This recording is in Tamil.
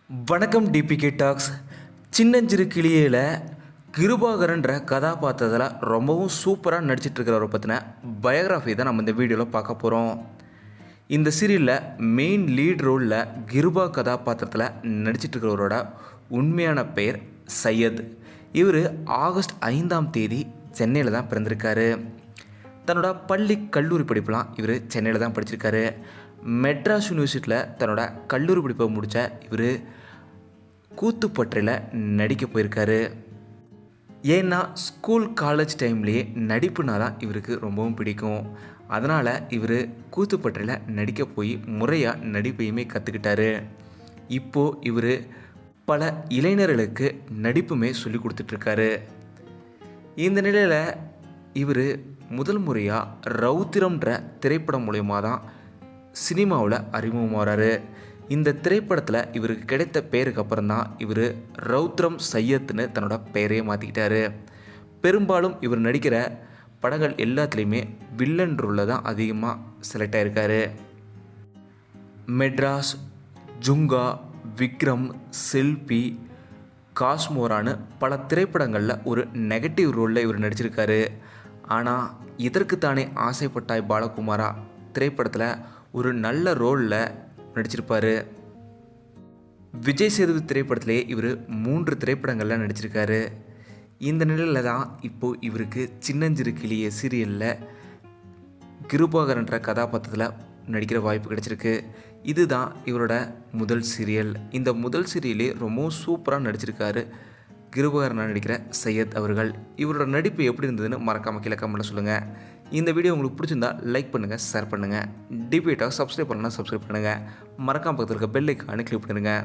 வணக்கம் டிபிகே டாக்ஸ். சின்னஞ்சிறு கிளியில் கிருபாகரன்ற கதாபாத்திரத்தில் ரொம்பவும் சூப்பராக நடிச்சிட்ருக்கிறவரை பற்றின பயோகிராஃபி தான் நம்ம இந்த வீடியோவில் பார்க்க போகிறோம். இந்த சீரியலில் மெயின் லீட் ரோலில் கிருபா கதாபாத்திரத்தில் நடிச்சிட்ருக்கிறவரோட உண்மையான பெயர் சையத். இவர் ஆகஸ்ட் 5ஆம் தேதி சென்னையில் தான் பிறந்திருக்காரு. தன்னோட பள்ளி கல்லூரி படிப்பெலாம் இவர் சென்னையில் தான் படிச்சிருக்காரு. மெட்ராஸ் யூனிவர்சிட்டியில் தன்னோட கல்லூரி படிப்பை முடித்த இவர் கூத்துப்பற்றையில் நடிக்க போயிருக்காரு. ஏன்னா ஸ்கூல் காலேஜ் டைம்லேயே நடிப்புனா தான் இவருக்கு ரொம்பவும் பிடிக்கும். அதனால் இவர் கூத்துப்பற்றையில் நடிக்க போய் முறையாக நடிப்பையுமே கற்றுக்கிட்டாரு. இப்போது இவர் பல இளைஞர்களுக்கு நடிப்புமே சொல்லி கொடுத்துட்ருக்காரு. இந்த நிலையில் இவர் முதல் முறையாக ரௌத்திரம்ன்ற திரைப்படம் மூலயமா தான் சினிமாவில் அறிமுகமாகறாரு. இந்த திரைப்படத்தில் இவருக்கு கிடைத்த பேருக்கு அப்புறம் தான் இவர் ரௌத்ரம் சையத்னு தன்னோட பெயரையே மாற்றிக்கிட்டாரு. பெரும்பாலும் இவர் நடிக்கிற படங்கள் எல்லாத்துலேயுமே வில்லன் ரோலில் தான் அதிகமாக செலக்ட் ஆகிருக்காரு. மெட்ராஸ், ஜுங்கா, விக்ரம், செல்பி, காஸ்மோரான்னு பல திரைப்படங்களில் ஒரு நெகட்டிவ் ரோலில் இவர் நடிச்சிருக்காரு. ஆனால் இதற்குத்தானே ஆசைப்பட்டாய் பாலகுமாரா திரைப்படத்தில் ஒரு நல்ல ரோலில் நடிச்சிருப்பார். விஜய் சேதுபதி திரைப்படத்திலே இவர் 3 திரைப்படங்களில் நடிச்சிருக்காரு. இந்த நிலையில் தான் இப்போது இவருக்கு சின்னஞ்சிறு கிளிய சீரியலில் கிருபாகரன்ற கதாபாத்திரத்தில் நடிக்கிற வாய்ப்பு கிடச்சிருக்கு. இதுதான் இவரோட முதல் சீரியல். இந்த முதல் சீரியலே ரொம்பவும் சூப்பராக நடிச்சிருக்காரு கிருபாகரனாக நடிக்கிற சையத் அவர்கள். இவரோட நடிப்பு எப்படி இருந்ததுன்னு மறக்காமல் கீழே கமெண்ட்டில் சொல்லுங்கள். இந்த வீடியோ உங்களுக்கு பிடிச்சிருந்தா லைக் பண்ணுங்கள், ஷேர் பண்ணுங்கள். டிபிகே டாக்ஸ் சப்ஸ்கிரைப் பண்ணலாம், சப்ஸ்கிரைப் பண்ணுங்கள். மறக்காமல் பக்கத்தில் இருக்க பெல் ஐக்கானை கிளிக் பண்ணுங்கள்.